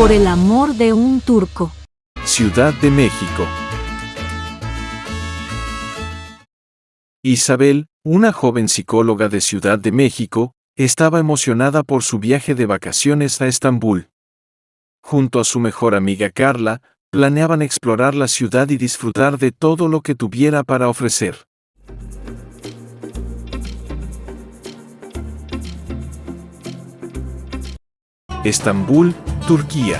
Por el amor de un turco. Ciudad de México. Isabel, una joven psicóloga de Ciudad de México, estaba emocionada por su viaje de vacaciones a Estambul. Junto a su mejor amiga Carla, planeaban explorar la ciudad y disfrutar de todo lo que tuviera para ofrecer. Estambul, Turquía.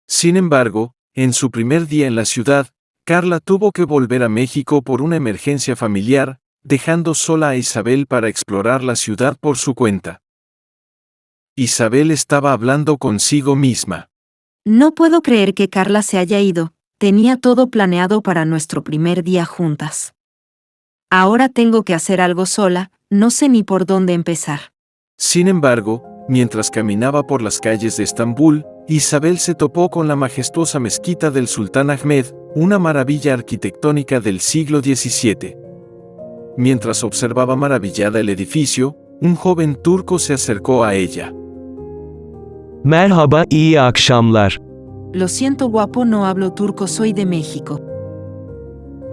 Sin embargo, en su primer día en la ciudad, Carla tuvo que volver a México por una emergencia familiar, dejando sola a Isabel para explorar la ciudad por su cuenta. Isabel estaba hablando consigo misma. No puedo creer que Carla se haya ido. Tenía todo planeado para nuestro primer día juntas. Ahora tengo que hacer algo sola, no sé ni por dónde empezar. Sin embargo, mientras caminaba por las calles de Estambul, Isabel se topó con la majestuosa mezquita del Sultán Ahmed, una maravilla arquitectónica del siglo XVII. Mientras observaba maravillada el edificio, un joven turco se acercó a ella. Merhaba, iyi akşamlar. Lo siento, guapo, no hablo turco, soy de México.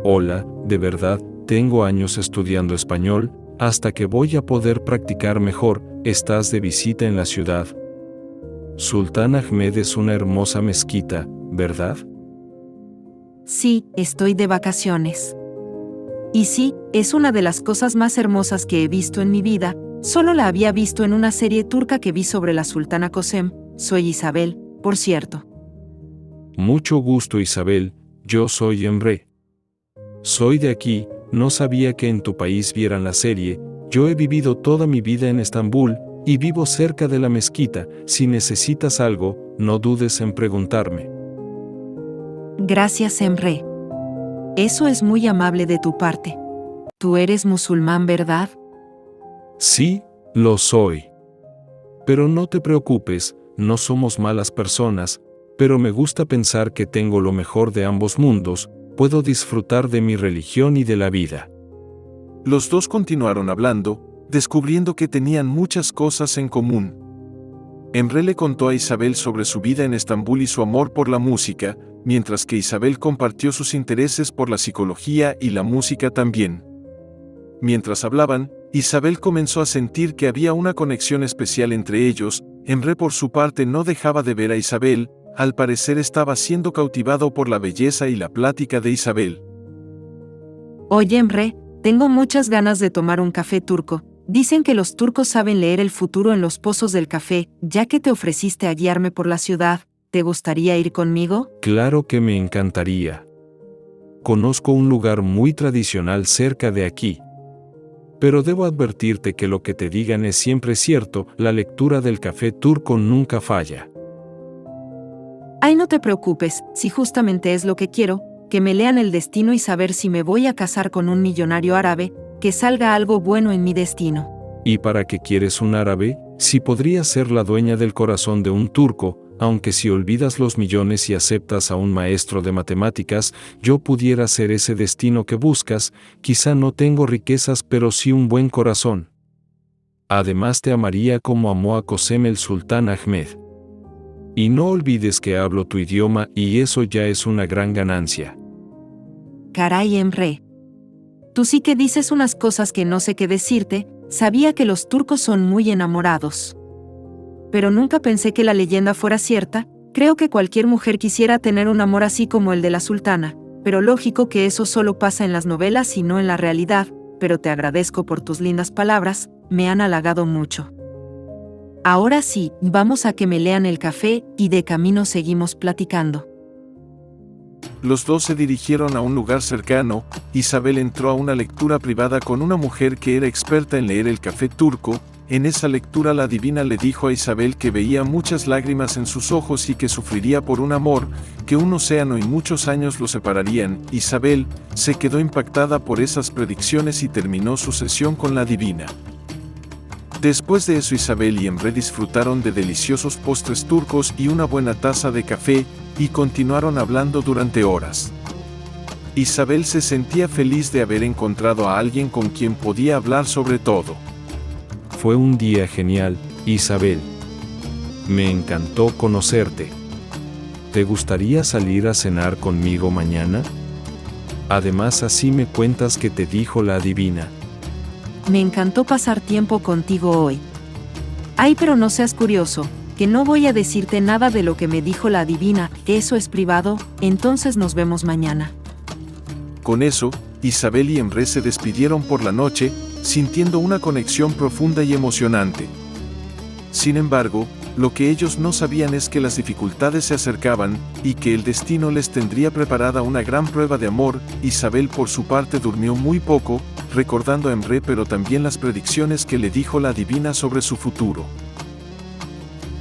Hola, de verdad, tengo años estudiando español, hasta que voy a poder practicar mejor. ¿Estás de visita en la ciudad? Sultán Ahmed es una hermosa mezquita, ¿verdad? Sí, estoy de vacaciones. Y sí, es una de las cosas más hermosas que he visto en mi vida. Solo la había visto en una serie turca que vi sobre la Sultana Kösem. Soy Isabel, por cierto. Mucho gusto, Isabel, yo soy Emre. Soy de aquí, no sabía que en tu país vieran la serie. Yo he vivido toda mi vida en Estambul, y vivo cerca de la mezquita. Si necesitas algo, no dudes en preguntarme. Gracias, Emre. Eso es muy amable de tu parte. Tú eres musulmán, ¿verdad? Sí, lo soy. Pero no te preocupes, no somos malas personas, pero me gusta pensar que tengo lo mejor de ambos mundos, puedo disfrutar de mi religión y de la vida. Los dos continuaron hablando, descubriendo que tenían muchas cosas en común. Emre le contó a Isabel sobre su vida en Estambul y su amor por la música, mientras que Isabel compartió sus intereses por la psicología y la música también. Mientras hablaban, Isabel comenzó a sentir que había una conexión especial entre ellos. Emre por su parte no dejaba de ver a Isabel, al parecer estaba siendo cautivado por la belleza y la plática de Isabel. Oye, Emre, tengo muchas ganas de tomar un café turco. Dicen que los turcos saben leer el futuro en los pozos del café. Ya que te ofreciste a guiarme por la ciudad, ¿te gustaría ir conmigo? Claro que me encantaría. Conozco un lugar muy tradicional cerca de aquí. Pero debo advertirte que lo que te digan es siempre cierto, la lectura del café turco nunca falla. Ay, no te preocupes, si justamente es lo que quiero, que me lean el destino y saber si me voy a casar con un millonario árabe, que salga algo bueno en mi destino. ¿Y para qué quieres un árabe? Si podrías ser la dueña del corazón de un turco, aunque si olvidas los millones y aceptas a un maestro de matemáticas, yo pudiera ser ese destino que buscas. Quizá no tengo riquezas, pero sí un buen corazón. Además te amaría como amó a Kösem el Sultán Ahmed. Y no olvides que hablo tu idioma y eso ya es una gran ganancia. Caray, Emre. Tú sí que dices unas cosas que no sé qué decirte. Sabía que los turcos son muy enamorados. Pero nunca pensé que la leyenda fuera cierta. Creo que cualquier mujer quisiera tener un amor así como el de la sultana, pero lógico que eso solo pasa en las novelas y no en la realidad. Pero te agradezco por tus lindas palabras, me han halagado mucho. Ahora sí, vamos a que me lean el café y de camino seguimos platicando. Los dos se dirigieron a un lugar cercano. Isabel entró a una lectura privada con una mujer que era experta en leer el café turco. En esa lectura la divina le dijo a Isabel que veía muchas lágrimas en sus ojos y que sufriría por un amor, que un océano y muchos años lo separarían. Isabel se quedó impactada por esas predicciones y terminó su sesión con la divina. Después de eso, Isabel y Emre disfrutaron de deliciosos postres turcos y una buena taza de café, y continuaron hablando durante horas. Isabel se sentía feliz de haber encontrado a alguien con quien podía hablar sobre todo. Fue un día genial, Isabel. Me encantó conocerte. ¿Te gustaría salir a cenar conmigo mañana? Además, así me cuentas qué te dijo la adivina. Me encantó pasar tiempo contigo hoy. Ay, pero no seas curioso, que no voy a decirte nada de lo que me dijo la adivina, eso es privado, entonces nos vemos mañana. Con eso, Isabel y Emre se despidieron por la noche, sintiendo una conexión profunda y emocionante. Sin embargo, lo que ellos no sabían es que las dificultades se acercaban, y que el destino les tendría preparada una gran prueba de amor. Isabel por su parte durmió muy poco, recordando a Emre pero también las predicciones que le dijo la adivina sobre su futuro.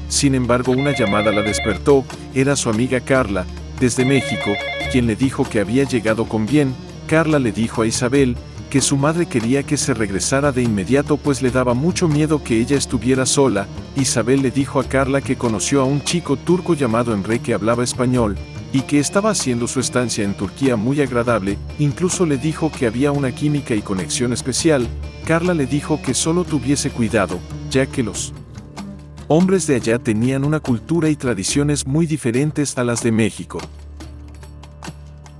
Sin embargo, una llamada la despertó, era su amiga Carla, desde México, quien le dijo que había llegado con bien. Carla le dijo a Isabel que su madre quería que se regresara de inmediato pues le daba mucho miedo que ella estuviera sola. Isabel le dijo a Carla que conoció a un chico turco llamado Emre que hablaba español, y que estaba haciendo su estancia en Turquía muy agradable, incluso le dijo que había una química y conexión especial. Carla le dijo que solo tuviese cuidado, ya que los hombres de allá tenían una cultura y tradiciones muy diferentes a las de México.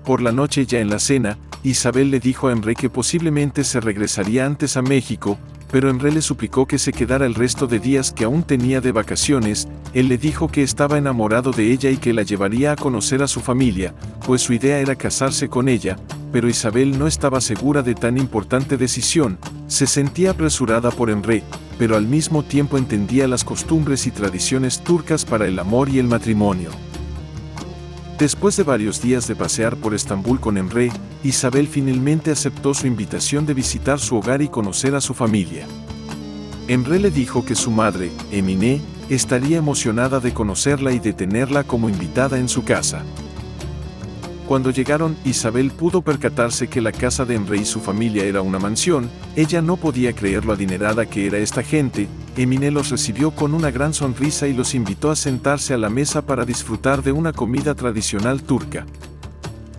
Por la noche, ya en la cena, Isabel le dijo a Emre que posiblemente se regresaría antes a México, pero Emre le suplicó que se quedara el resto de días que aún tenía de vacaciones. Él le dijo que estaba enamorado de ella y que la llevaría a conocer a su familia, pues su idea era casarse con ella, pero Isabel no estaba segura de tan importante decisión. Se sentía apresurada por Emre, pero al mismo tiempo entendía las costumbres y tradiciones turcas para el amor y el matrimonio. Después de varios días de pasear por Estambul con Emre, Isabel finalmente aceptó su invitación de visitar su hogar y conocer a su familia. Emre le dijo que su madre, Emine, estaría emocionada de conocerla y de tenerla como invitada en su casa. Cuando llegaron, Isabel pudo percatarse que la casa de Emre y su familia era una mansión. Ella no podía creer lo adinerada que era esta gente. Emine los recibió con una gran sonrisa y los invitó a sentarse a la mesa para disfrutar de una comida tradicional turca.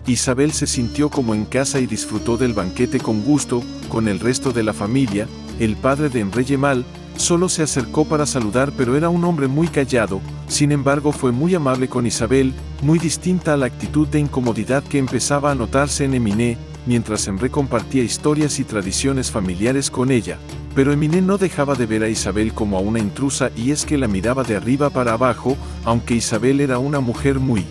Isabel se sintió como en casa y disfrutó del banquete con gusto. Con el resto de la familia, el padre de Emre, Yemal, solo se acercó para saludar, pero era un hombre muy callado. Sin embargo, fue muy amable con Isabel, muy distinta a la actitud de incomodidad que empezaba a notarse en Emine, mientras Emre compartía historias y tradiciones familiares con ella. Pero Emine no dejaba de ver a Isabel como a una intrusa, y es que la miraba de arriba para abajo. Aunque Isabel era una mujer muy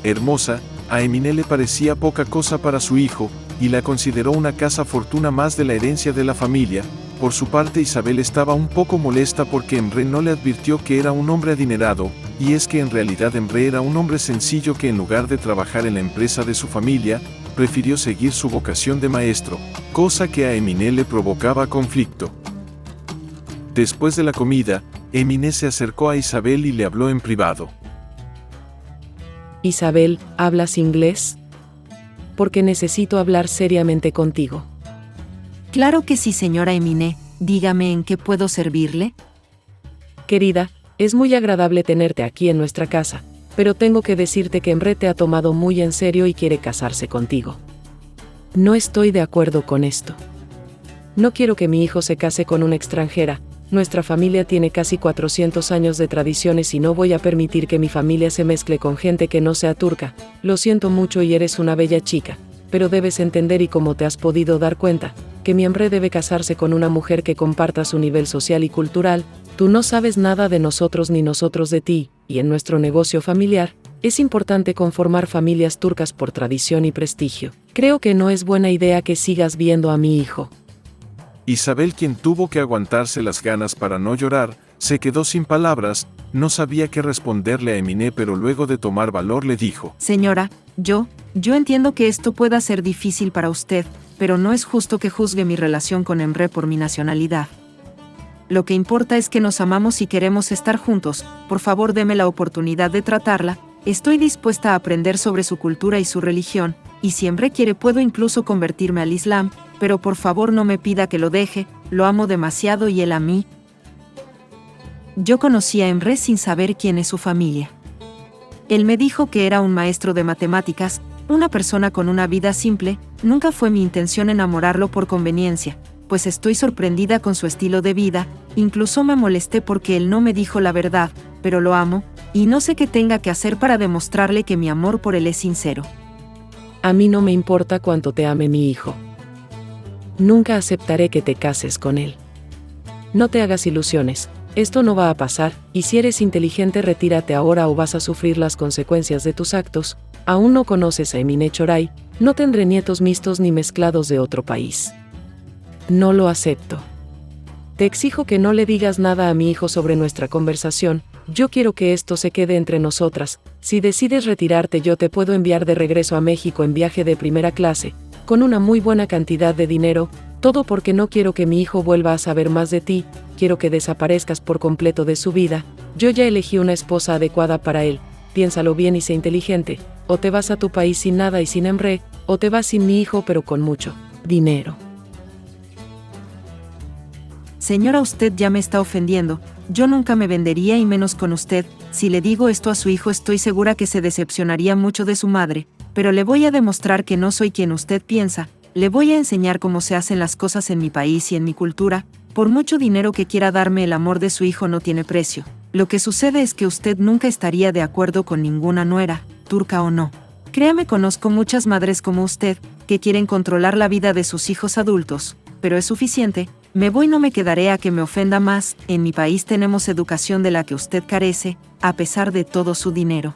hermosa, a Emine le parecía poca cosa para su hijo, y la consideró una casa fortuna más de la herencia de la familia. Por su parte, Isabel estaba un poco molesta porque Emre no le advirtió que era un hombre adinerado, y es que en realidad Emre era un hombre sencillo que en lugar de trabajar en la empresa de su familia, prefirió seguir su vocación de maestro, cosa que a Emine le provocaba conflicto. Después de la comida, Emine se acercó a Isabel y le habló en privado. Isabel, ¿hablas inglés? Porque necesito hablar seriamente contigo. Claro que sí, señora Emine, dígame en qué puedo servirle. Querida, es muy agradable tenerte aquí en nuestra casa, pero tengo que decirte que Emre te ha tomado muy en serio y quiere casarse contigo. No estoy de acuerdo con esto. No quiero que mi hijo se case con una extranjera. Nuestra familia tiene casi 400 años de tradiciones y no voy a permitir que mi familia se mezcle con gente que no sea turca. Lo siento mucho y eres una bella chica, pero debes entender, y como te has podido dar cuenta, que mi Emre debe casarse con una mujer que comparta su nivel social y cultural. Tú no sabes nada de nosotros ni nosotros de ti, y en nuestro negocio familiar, es importante conformar familias turcas por tradición y prestigio. Creo que no es buena idea que sigas viendo a mi hijo. Isabel, quien tuvo que aguantarse las ganas para no llorar, se quedó sin palabras. No sabía qué responderle a Emine, pero luego de tomar valor le dijo: Señora, yo entiendo que esto pueda ser difícil para usted, pero no es justo que juzgue mi relación con Emre por mi nacionalidad. Lo que importa es que nos amamos y queremos estar juntos. Por favor, deme la oportunidad de tratarla. Estoy dispuesta a aprender sobre su cultura y su religión, y si Emre quiere puedo incluso convertirme al Islam, pero por favor no me pida que lo deje, lo amo demasiado y él a mí. Yo conocí a Emre sin saber quién es su familia. Él me dijo que era un maestro de matemáticas, una persona con una vida simple. Nunca fue mi intención enamorarlo por conveniencia, pues estoy sorprendida con su estilo de vida. Incluso me molesté porque él no me dijo la verdad, pero lo amo, y no sé qué tenga que hacer para demostrarle que mi amor por él es sincero. A mí no me importa cuánto te ame mi hijo. Nunca aceptaré que te cases con él. No te hagas ilusiones, esto no va a pasar, y si eres inteligente retírate ahora o vas a sufrir las consecuencias de tus actos. Aún no conoces a Emine Choray, no tendré nietos mixtos ni mezclados de otro país. No lo acepto. Te exijo que no le digas nada a mi hijo sobre nuestra conversación, yo quiero que esto se quede entre nosotras. Si decides retirarte yo te puedo enviar de regreso a México en viaje de primera clase, con una muy buena cantidad de dinero, todo porque no quiero que mi hijo vuelva a saber más de ti, quiero que desaparezcas por completo de su vida, yo ya elegí una esposa adecuada para él, piénsalo bien y sé inteligente, o te vas a tu país sin nada y sin Emre, o te vas sin mi hijo pero con mucho dinero. Señora, usted ya me está ofendiendo, yo nunca me vendería y menos con usted, si le digo esto a su hijo estoy segura que se decepcionaría mucho de su madre, pero le voy a demostrar que no soy quien usted piensa, le voy a enseñar cómo se hacen las cosas en mi país y en mi cultura, por mucho dinero que quiera darme el amor de su hijo no tiene precio, lo que sucede es que usted nunca estaría de acuerdo con ninguna nuera, turca o no. Créame, conozco muchas madres como usted, que quieren controlar la vida de sus hijos adultos, pero es suficiente. Me voy, no me quedaré a que me ofenda más, en mi país tenemos educación de la que usted carece, a pesar de todo su dinero.